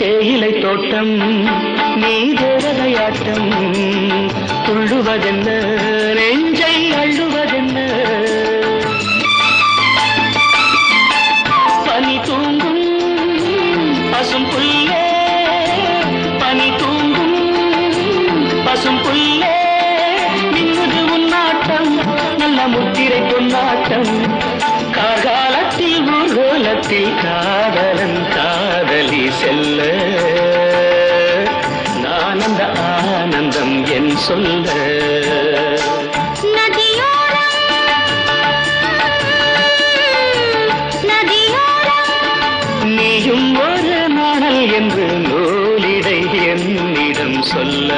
தேயிலை தோட்டம் நீ தேவதையாட்டம் துள்ளுவதென்ன நெஞ்சை அள்ளுவதென்ன பனி தூங்கும் பசும் புல்லே பனி தூங்கும் பசும் புல்லே மின்னுது உன்னாட்டம் நல்ல முத்திரை பொன்னாட்டம் காகாலத்தில் ஊர்வலத்தில் காதலன் காதலி செல்ல நான் அந்த ஆனந்தம் என் சொல்ல நீயும் ஒரு நாணல் என்று நூலிடை என்னிடம் சொல்ல